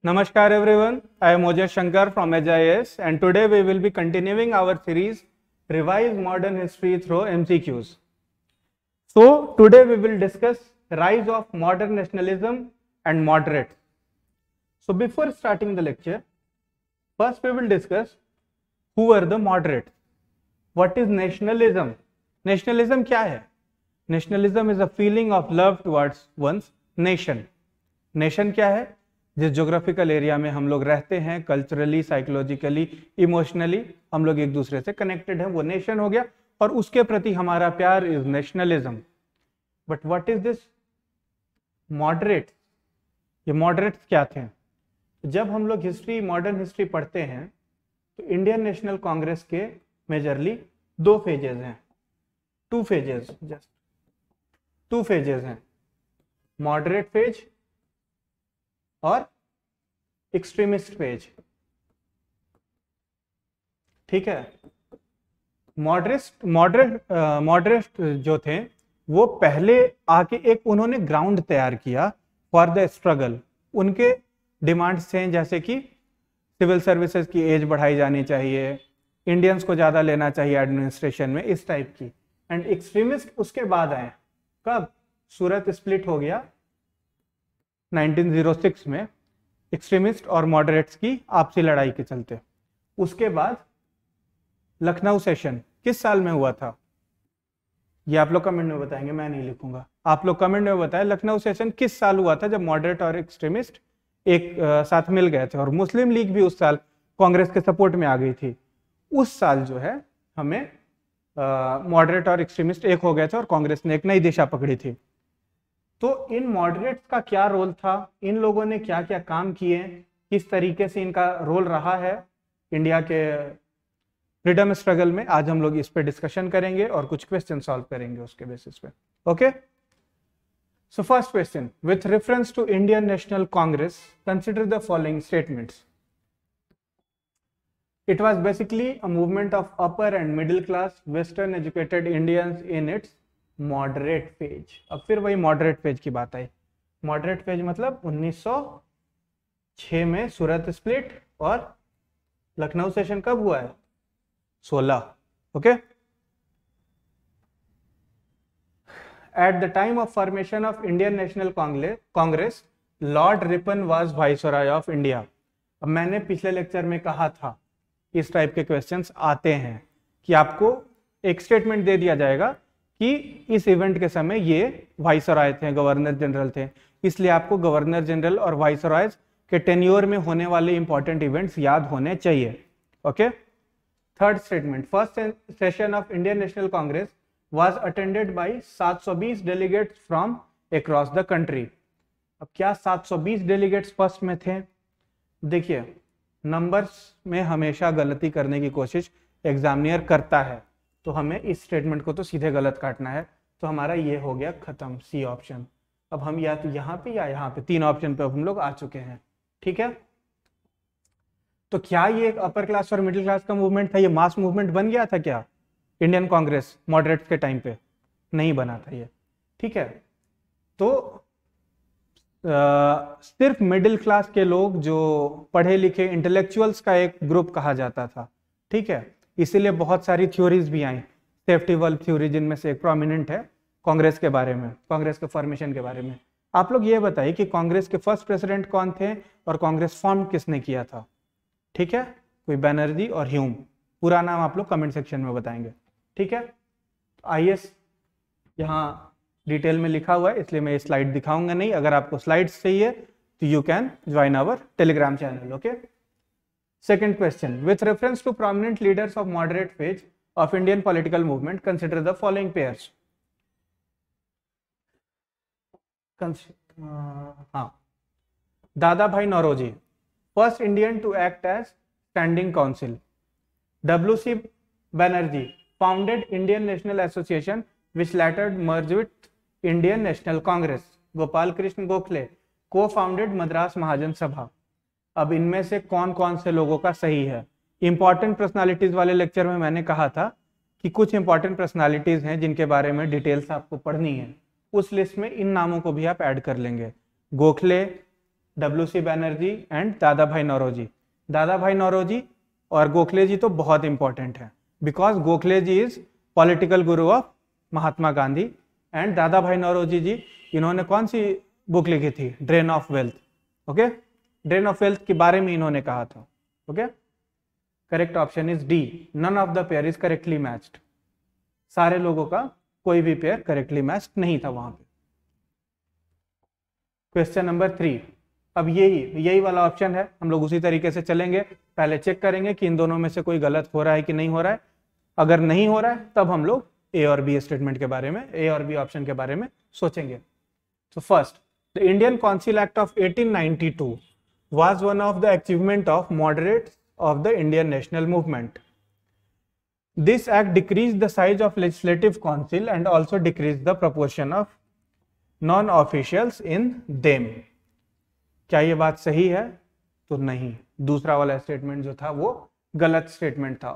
Namaskar everyone, I am Ojas Shankar from HIS and today we will be continuing our series Revise Modern History through MCQs. So today we will discuss rise of modern nationalism and moderates. So before starting the lecture, first we will discuss who are the moderates. What is nationalism? Nationalism क्या है? Nationalism is a feeling of love towards one's nation. Nation क्या है? जिस geographical area में हम लोग रहते हैं, कल्चरली, साइकोलॉजिकली, इमोशनली हम लोग एक दूसरे से कनेक्टेड हैं, वो नेशन हो गया और उसके प्रति हमारा प्यार is nationalism. But what is this moderates? ये मॉडरेट्स क्या थे? जब हम लोग हिस्ट्री, मॉडर्न हिस्ट्री पढ़ते हैं तो इंडियन नेशनल कांग्रेस के मेजरली दो फेजेस हैं, टू फेजेस हैं, मॉडरेट फेज और एक्सट्रीमिस्ट पेज. ठीक है. मॉडरेट जो थे वो पहले आके एक उन्होंने ग्राउंड तैयार किया फॉर द स्ट्रगल. उनके डिमांड्स थे जैसे कि सिविल सर्विसेज की एज बढ़ाई जानी चाहिए, इंडियंस को ज्यादा लेना चाहिए एडमिनिस्ट्रेशन में, इस टाइप की. एंड एक्सट्रीमिस्ट उसके बाद आए. कब सूरत स्प्लिट हो गया 1906 में, एक्सट्रीमिस्ट और मॉडरेट्स की आपसी लड़ाई के चलते. उसके बाद लखनऊ सेशन किस साल में हुआ था? ये आप लोग कमेंट में बताएंगे, मैं नहीं लिखूंगा. आप लोग कमेंट में बताएं लखनऊ सेशन किस साल हुआ था जब मॉडरेट और एक्सट्रीमिस्ट एक साथ मिल गए थे और मुस्लिम लीग भी उस साल कांग्रेस के सपोर्ट में आ गई थी. उस साल जो है हमें मॉडरेट और एक्सट्रीमिस्ट एक हो गए थे और कांग्रेस ने एक नई दिशा पकड़ी थी. तो इन मॉडरेट्स का क्या रोल था, इन लोगों ने क्या क्या काम किए, किस तरीके से इनका रोल रहा है इंडिया के फ्रीडम स्ट्रगल में, आज हम लोग इस पे डिस्कशन करेंगे और कुछ क्वेश्चन सॉल्व करेंगे उसके बेसिस पे. Okay. So first question, with reference to Indian National Congress consider the following statements. It was basically a movement of upper and middle class western educated Indians in its moderate phase. अब फिर वही moderate phase की बात आई. Moderate phase मतलब 1906 में सूरत split और Lucknow session कब हुआ है? 16. Okay. At the time of formation of Indian National Congress, Lord Ripon was Viceroy of India. अब मैंने पिछले लेक्चर में कहा था इस टाइप के क्वेश्चंस आते हैं कि आपको एक स्टेटमेंट दे दिया जाएगा कि इस इवेंट के समय ये वाइसरॉय थे, गवर्नर जनरल थे, इसलिए आपको गवर्नर जनरल और वाइसरॉयज के टेन्योर में होने वाले इंपॉर्टेंट इवेंट्स याद होने चाहिए. Okay. Third statement, first session of Indian National Congress was attended by 720 delegates from across the country. अब क्या 720 डेलीगेट्स फर्स्ट में थे? देखिए, नंबर्स में हमेशा गलती करने की कोशिश एग्जामिनर करता है, तो हमें इस स्टेटमेंट को तो सीधे गलत काटना है. तो हमारा ये हो गया खत्म, सी ऑप्शन. अब हम या तो यहाँ पे या यहाँ पे, तीन ऑप्शन पे हम लोग आ चुके हैं. ठीक है. तो क्या ये एक अपर क्लास और मिडिल क्लास का मूवमेंट था? ये मास मूवमेंट बन गया था क्या इंडियन कांग्रेस मॉडरेट्स के टाइम पे? नहीं बना था ये. ठीक है. तो सिर्फ मिडिल क्लास के लोग, जो पढ़े लिखे इंटेलेक्चुअल्स का एक ग्रुप कहा जाता था. ठीक है. इसीलिए बहुत सारी थ्योरीज भी आई, सेफ्टी वल्व थ्योरी जिनमें से एक प्रोमिनेंट है कांग्रेस के बारे में, कांग्रेस के फॉर्मेशन के बारे में. आप लोग ये बताइए कि कांग्रेस के फर्स्ट प्रेसिडेंट कौन थे और कांग्रेस फॉर्म किसने किया था? ठीक है. कोई बैनर्जी और ह्यूम. पूरा नाम आप लोग कमेंट सेक्शन में बताएंगे. ठीक है. आईएस यहाँ डिटेल में लिखा हुआ है, इसलिए मैं ये स्लाइड दिखाऊंगा नहीं. अगर आपको स्लाइड्स चाहिए तो you can join our Telegram channel. Okay. Second question, with reference to prominent leaders of moderate phase of Indian political movement consider the following pairs. Dadabhai Naoroji, first Indian to act as standing council. W.C. Banerjee founded Indian National Association which later merged with Indian National Congress. Gopal Krishna Gokhale co-founded Madras Mahajan Sabha. अब इनमें से कौन कौन से लोगों का सही है? इंपॉर्टेंट पर्सनालिटीज वाले लेक्चर में मैंने कहा था कि कुछ इंपॉर्टेंट पर्सनालिटीज हैं जिनके बारे में डिटेल्स आपको पढ़नी है. उस लिस्ट में इन नामों को भी आप ऐड कर लेंगे. गोखले, डब्ल्यू.सी. Banerjee and Dadabhai Naoroji. दादा भाई नौरोजी और गोखले जी तो बहुत इंपॉर्टेंट है, because Gokhale ji is political guru of Mahatma Gandhi, and Dadabhai Naoroji जी इन्होंने कौन सी बुक लिखी थी? Drain of wealth. Okay, drain of wealth के बारे में इन्होंने कहा था. Okay, correct option is D, none of the pair is correctly matched. सारे लोगों का कोई भी पेयर करेक्टली मैच्ड नहीं था वहां पे. Question number 3. अब यही वाला ऑप्शन है, हम लोग उसी तरीके से चलेंगे. पहले चेक करेंगे कि इन दोनों में से कोई गलत हो रहा है कि नहीं हो रहा है. अगर नहीं हो रहा है तब हम लोग ए और बी स्टेटमेंट के बारे में, ए और बी ऑप्शन के बारे में सोचेंगे. तो first, the Indian council act of 1892 was one of the achievement of moderates of the Indian national movement. This act decreased the size of legislative council and also decreased the proportion of non-officials in them. क्या ये बात सही है? तो नहीं, दूसरा वाला statement जो था वो गलत स्टेटमेंट था.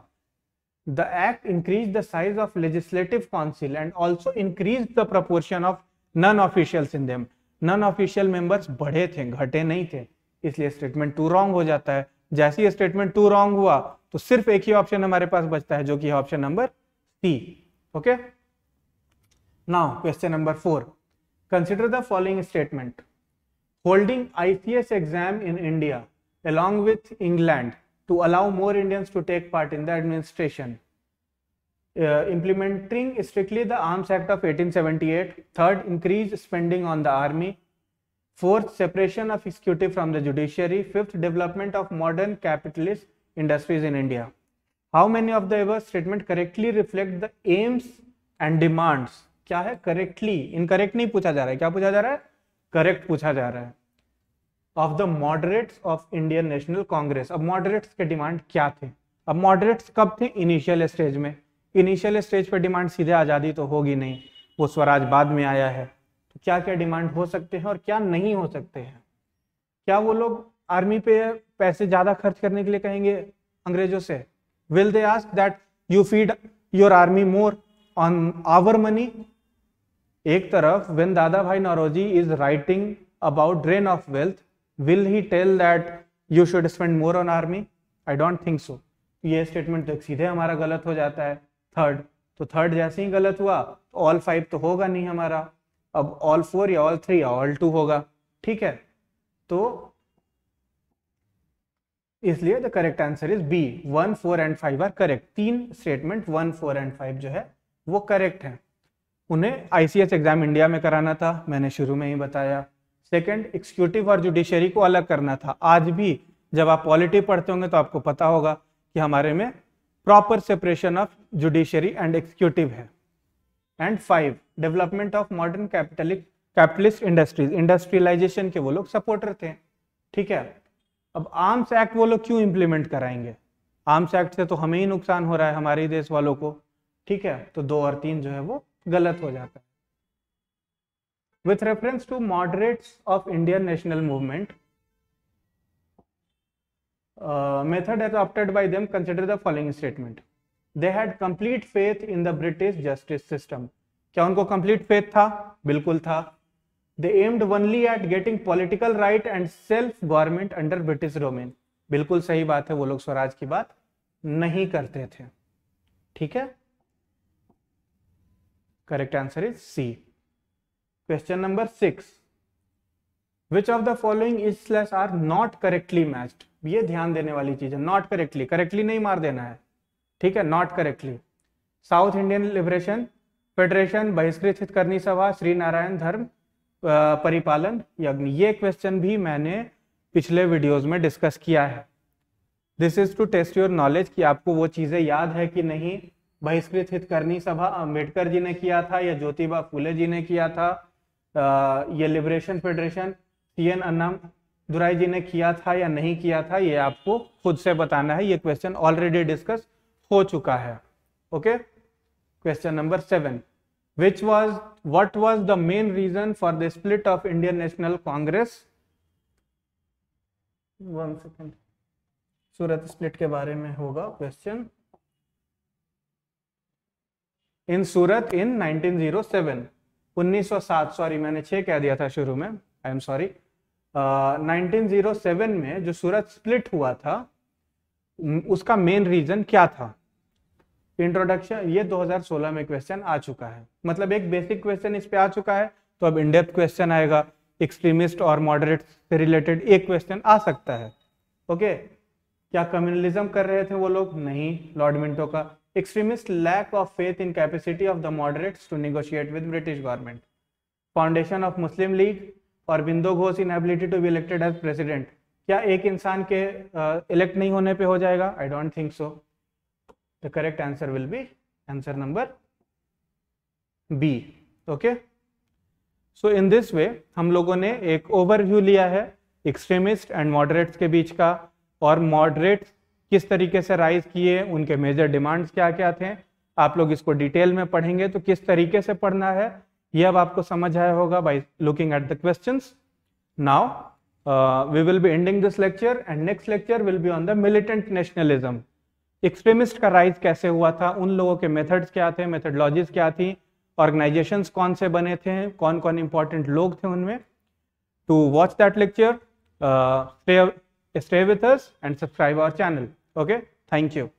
The act increased the size of legislative council and also increased the proportion of non-officials in them. Non-official members बढ़े थे, घटे नहीं थे, इसलिए स्टेटमेंट 2 रॉन्ग हो जाता है. जैसे ही स्टेटमेंट 2 रॉन्ग हुआ तो सिर्फ एक ही ऑप्शन हमारे पास बचता है, जो कि है option number C. Okay, now question number 4. Consider the following statement. Holding ICS exam in India along with England to allow more Indians to take part in the administration. Implementing strictly the Arms Act of 1878. Third, increase spending on the army. Fourth, separation of executive from the judiciary. Fifth, development of modern capitalist industries in India. How many of the above statement correctly reflect the aims and demands? क्या है? correctly, incorrect नहीं पूछा जा रहा है. क्या पूछा जा रहा है? correct पूछा जा रहा है. of the moderates of Indian National Congress. अब moderates के डिमांड क्या थे? अब moderates कब थे? इनिशियल स्टेज में. इनिशियल स्टेज पे डिमांड सीधे आज़ादी तो होगी नहीं, वो स्वराज बाद में आया है. तो क्या क्या डिमांड हो सकते हैं और क्या नहीं हो सकते हैं? क्या वो लोग आर्मी पे पैसे ज्यादा खर्च करने के लिए कहेंगे अंग्रेजों से? Will they ask that you feed your army more on our money? एक तरफ when Dadabhai Naoroji is writing about drain of wealth, will he tell that you should spend more on army? I don't think so. ये statement तो सीधे हमारा गलत हो जाता है. थर्ड, तो थर्ड जैसे ही गलत हुआ तो ऑल 5 तो होगा नहीं हमारा, अब ऑल 4 या ऑल 3 या ऑल 2 होगा. ठीक है, तो इसलिए the correct answer is B. 1, 4 and 5 are correct. 3 statement 1, 4 and 5 जो है वो करेक्ट है. उन्हें ICS एग्जाम इंडिया में कराना था, मैंने शुरू में ही बताया. सेकंड, एग्जीक्यूटिव और जुडिशरी को अलग करना था. आज भी जब आप पॉलिटी पढ़ते होंगे तो आपको पता होगा कि हमारे में proper separation of judiciary and executive है. And 5, development of modern capitalist industries. Industrialization के वो लोग सपोर्टर थे. ठीक है, अब आर्म्स एक्ट वो लोग क्यों इंप्लीमेंट कराएंगे? आर्म्स एक्ट से तो हमें ही नुकसान हो रहा है, हमारे देश वालों को. ठीक है, तो 2 और 3 जो है वो गलत हो जाता है. With reference to moderates of Indian national movement, method adopted by them, consider the following statement. They had complete faith in the British justice system. क्या उनको complete faith था? बिल्कुल था. They aimed only at getting political right and self government under British domain. बिल्कुल सही बात है, वो लोग स्वराज की बात नहीं करते थे. ठीक है, correct answer is C. Question number 6. Which of the following is/are not correctly matched? ये ध्यान देने वाली चीज है. नॉट करेक्टली, करेक्टली नहीं मार देना है. ठीक है, not correctly. South Indian liberation federation, बहिष्कृत हितकर्मी सभा, श्री नारायण धर्म परिपालन यज्ञ. ये क्वेश्चन भी मैंने पिछले वीडियोस में डिस्कस किया है. This is to test your knowledge कि आपको वो चीजें याद है कि नहीं. बहिष्कृत हितकर्मी सभा अम्बेडकर जी ने किया था या ज्योतिबा फूले जी ने किया था? ये लिबरेशन फेडरेशन CN अन्नादुराई जी ने किया था या नहीं किया था? ये आपको खुद से बताना है. ये क्वेश्चन ऑलरेडी डिस्कस हो चुका है. Okay, question number 7. What was the main reason for the split of Indian National Congress? 1 second, Surat split के बारे में होगा क्वेश्चन. इन सूरत इन 1907, 1907, सॉरी मैंने 6 कह दिया था शुरू में, आई एम सॉरी. 1907 में जो सूरत स्प्लिट हुआ था उसका मेन रीजन क्या था? इंट्रोडक्शन, ये 2016 में क्वेश्चन आ चुका है, मतलब एक बेसिक क्वेश्चन इस पे आ चुका है, तो अब इनडेप्थ क्वेश्चन आएगा। एक्सट्रीमिस्ट और मॉडरेट से रिलेटेड एक क्वेश्चन आ सकता है। ओके, क्या कम्युनलिज्म कर रहे थे वो लोग? नहीं। लॉर्ड मिंटो का extremist lack of faith in capacity of the moderates to negotiate with British government. Foundation of Muslim League और Aurobindo Ghosh inability to be elected as president. क्या एक इंसान के इलेक्ट नहीं होने पे हो जाएगा? I don't think so. The correct answer will be answer number B. Okay, so in this way हम लोगों ने एक ओवरव्यू लिया है एक्सट्रीमिस्ट एंड मॉडरेट्स के बीच का, और मॉडरेट्स किस तरीके से राइज किए, उनके मेजर डिमांड्स क्या क्या थे। आप लोग इसको डिटेल में पढ़ेंगे तो किस तरीके से पढ़ना है ये अब आपको समझ आया होगा by looking at the questions. Now we will be ending this lecture and next lecture will be on the militant nationalism. Extremist का राइज कैसे हुआ था, उन लोगों के मेथड्स क्या थे, मेथडोलॉजीज क्या थी, ऑर्गेनाइजेशंस कौन से बने थे, कौन कौन इंपॉर्टेंट लोग थे उनमें। To watch that lecture, stay with us and subscribe our channel. Okay, thank you.